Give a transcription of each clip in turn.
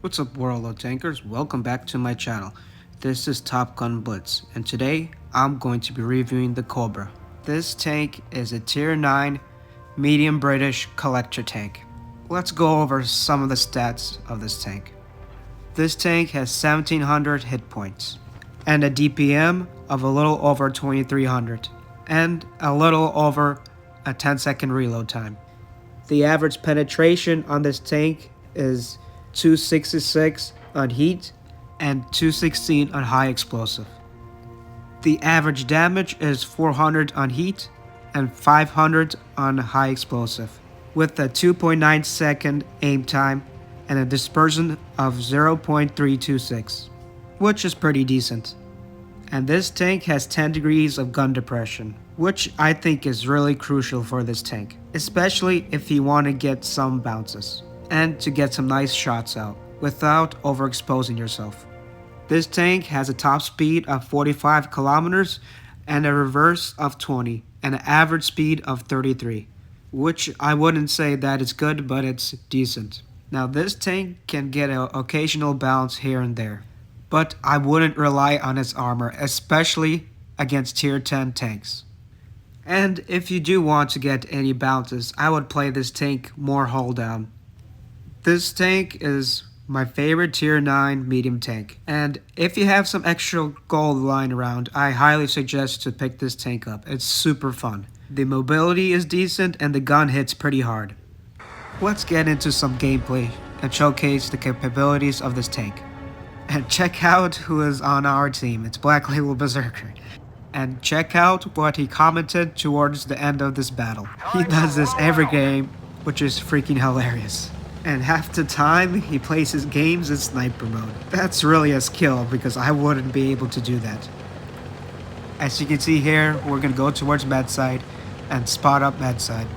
What's up, world of tankers? Welcome back to my channel. This is Top Gun-Blitz, and today I'm going to be reviewing the Cobra. This tank is a tier 9 medium British collector tank. Let's go over some of the stats of this tank. This tank has 1700 hit points and a DPM of a little over 2300 and a little over a 10-second reload time. The average penetration on this tank is 266 on heat and 216 on high explosive. The average damage is 400 on heat and 500 on high explosive, with a 2.9 second aim time and a dispersion of 0.326, which is pretty decent. And this tank has 10 degrees of gun depression, which I think is really crucial for this tank, especially if you want to get some bounces and to get some nice shots out without overexposing yourself. This tank has a top speed of 45 kilometers and a reverse of 20 and an average speed of 33, which I wouldn't say that is good, but it's decent. Now this tank can get an occasional bounce here and there, but I wouldn't rely on its armor, especially against tier 10 tanks. And if you do want to get any bounces, I would play this tank more hull down. This tank is my favorite tier 9 medium tank, and if you have some extra gold lying around, I highly suggest to pick this tank up. It's super fun. The mobility is decent and the gun hits pretty hard. Let's get into some gameplay and showcase the capabilities of this tank. And check out who is on our team. It's Black Label Berserker. And check out what he commented towards the end of this battle. He does this every game, which is freaking hilarious. And half the time, he plays his games in sniper mode. That's really a skill, because I wouldn't be able to do that. As you can see here, we're going to go towards med side and spot up med side.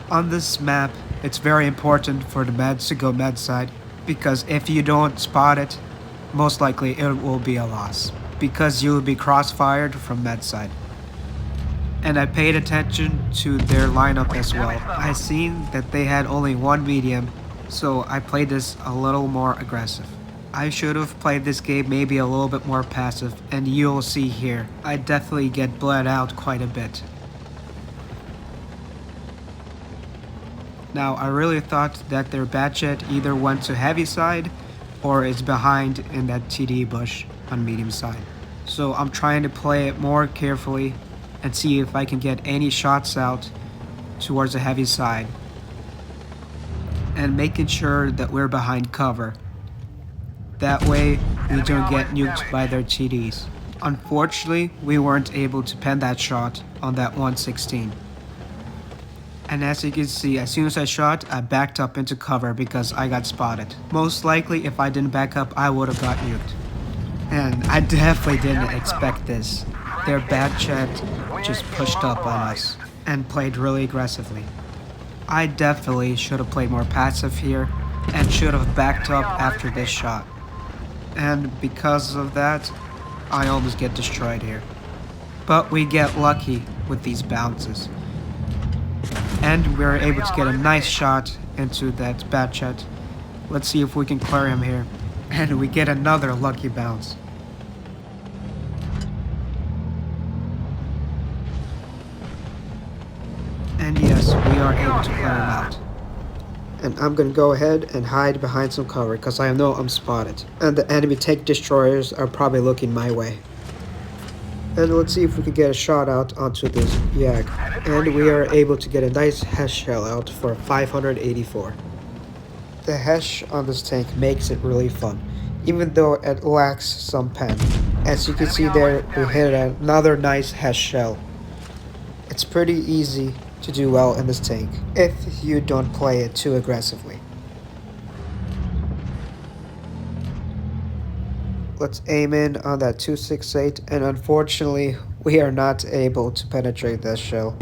On this map, it's very important for the meds to go med side, because if you don't spot it, most likely it will be a loss, because you will be crossfired from med side. And I paid attention to their lineup as well. I seen that they had only one medium, so I played this a little more aggressive. I should have played this game maybe a little bit more passive, and you'll see here, I definitely get bled out quite a bit. Now, I really thought that their Batchet either went to heavy side or is behind in that TD bush on medium side. So I'm trying to play it more carefully and see if I can get any shots out towards the heavy side. And making sure that we're behind cover. That way we don't get nuked by their TDs. Unfortunately, we weren't able to pen that shot on that 116. And as you can see, as soon as I shot, I backed up into cover because I got spotted. Most likely, if I didn't back up, I would have got nuked. And I definitely didn't expect this. Their Batchet just pushed up on us and played really aggressively. I definitely should have played more passive here and should have backed up after this shot. And because of that, I almost get destroyed here. But we get lucky with these bounces. And we're able to get a nice shot into that Batchet. Let's see if we can clear him here. And we get another lucky bounce. And yes, we are able to clear him out. And I'm gonna go ahead and hide behind some cover because I know I'm spotted. And the enemy tank destroyers are probably looking my way. And let's see if we can get a shot out onto this Yak. And we are able to get a nice Hesh shell out for 584. The Hesh on this tank makes it really fun, even though it lacks some pen. As you can see there, we hit another nice Hesh shell. It's pretty easy to do well in this tank, if you don't play it too aggressively. Let's aim in on that 268, and unfortunately, we are not able to penetrate that shell.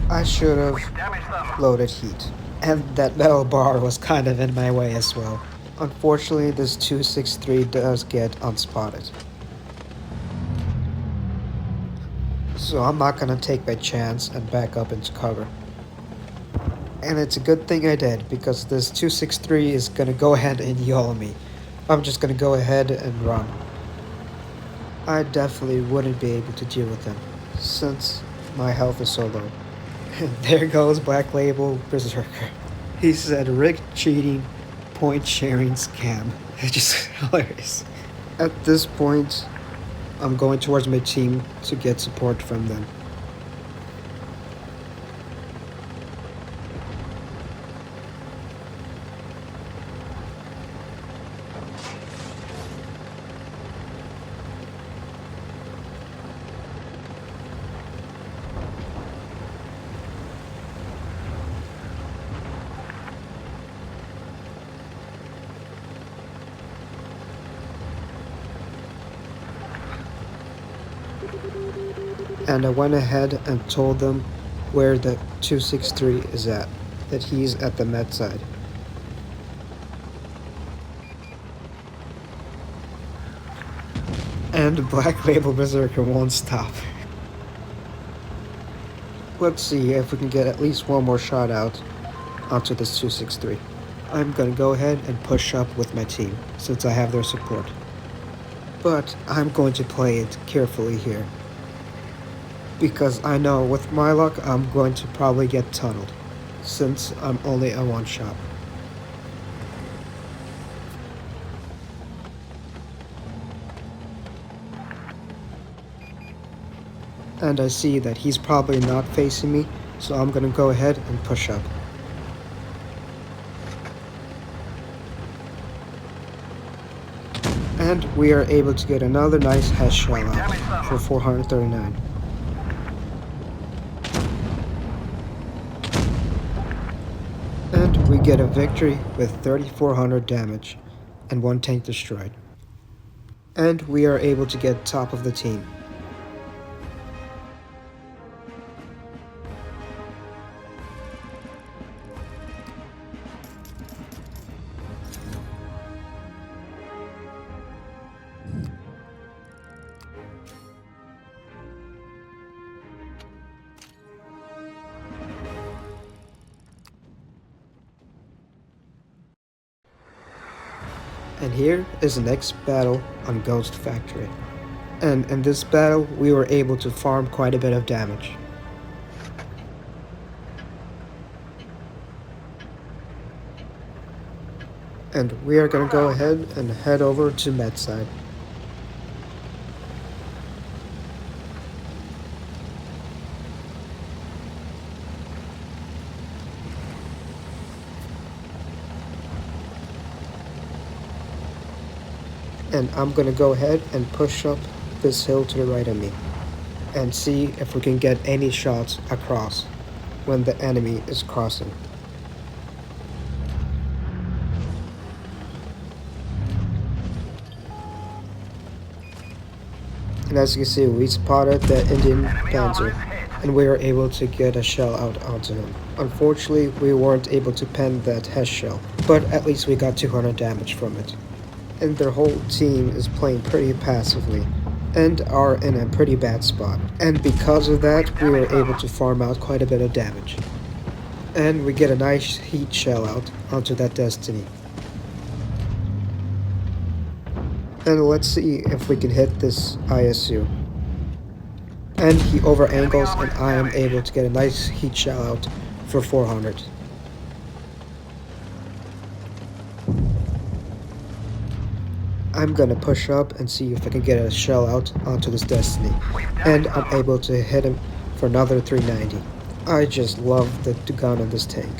I should have loaded heat, and that metal bar was kind of in my way as well. Unfortunately, this 263 does get unspotted. So I'm not gonna take my chance and back up into cover. And it's a good thing I did, because this 263 is gonna go ahead and YOLO me. I'm just gonna go ahead and run. I definitely wouldn't be able to deal with him, since my health is so low. And there goes Black Label Berserker. He said rigged cheating, point sharing scam. It's just hilarious. At this point, I'm going towards my team to get support from them. And I went ahead and told them where the 263 is at, that he's at the med side. And Black Label Berserker won't stop. Let's see if we can get at least one more shot out onto this 263. I'm gonna go ahead and push up with my team, since I have their support. But I'm going to play it carefully here, because I know with my luck I'm going to probably get tunneled, since I'm only a one shot. And I see that he's probably not facing me, so I'm gonna go ahead and push up. And we are able to get another nice head shell out for 439. And we get a victory with 3400 damage and one tank destroyed. And we are able to get top of the team. And here is the next battle on Ghost Factory. And in this battle, we were able to farm quite a bit of damage. And we are gonna go ahead and head over to med side. And I'm gonna go ahead and push up this hill to the right of me and see if we can get any shots across when the enemy is crossing. And as you can see, we spotted the Indian Panzer and we were able to get a shell out onto him. Unfortunately, we weren't able to pen that HES shell, but at least we got 200 damage from it. And their whole team is playing pretty passively and are in a pretty bad spot. And because of that, we were able to farm out quite a bit of damage. And we get a nice heat shell out onto that Destiny. And let's see if we can hit this ISU. And he over angles and I am able to get a nice heat shell out for 400. I'm gonna push up and see if I can get a shell out onto this Destiny. And I'm able to hit him for another 390. I just love the gun on this tank.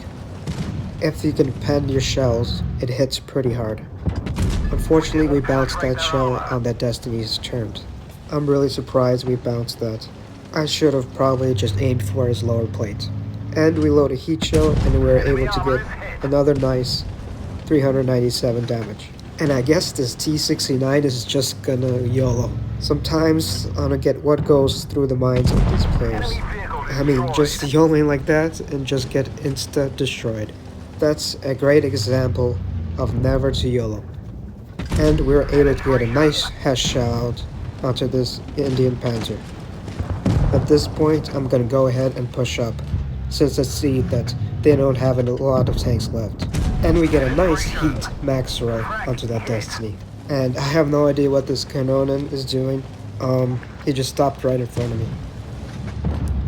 If you can pen your shells, it hits pretty hard. Unfortunately, we bounced that shell on that Destiny's turn. I'm really surprised we bounced that. I should have probably just aimed for his lower plate. And we load a heat shell and we were able to get another nice 397 damage. And I guess this T69 is just gonna YOLO. Sometimes I don't get what goes through the minds of these players. I mean, just YOLOing like that and just get insta destroyed. That's a great example of never to YOLO. And we were able to get a nice HES shell out onto this Indian Panzer. At this point, I'm gonna go ahead and push up, since I see that they don't have a lot of tanks left. And we get a nice heat max throw onto that Destiny. And I have no idea what this Canonin is doing. He just stopped right in front of me.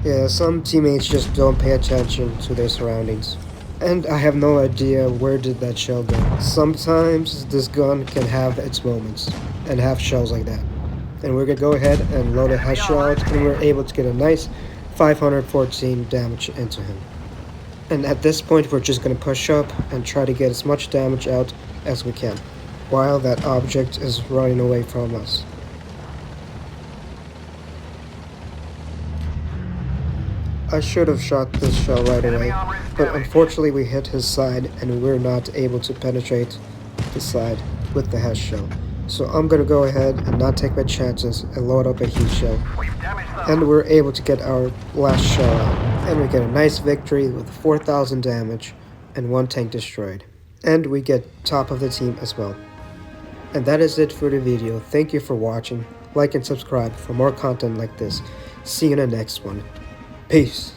Yeah, some teammates just don't pay attention to their surroundings. And I have no idea where did that shell go. Sometimes this gun can have its moments and have shells like that. And we're gonna go ahead and load a headshot out, and we're able to get a nice 514 damage into him. And at this point we're just gonna push up and try to get as much damage out as we can, while that object is running away from us. I should have shot this shell right away, but unfortunately we hit his side and we were not able to penetrate the side with the HESH shell. So I'm gonna go ahead and not take my chances and load up a heat shell. And we're able to get our last shell out. And we get a nice victory with 4,000 damage and 1 tank destroyed. And we get top of the team as well. And that is it for the video. Thank you for watching. Like and subscribe for more content like this. See you in the next one. Peace.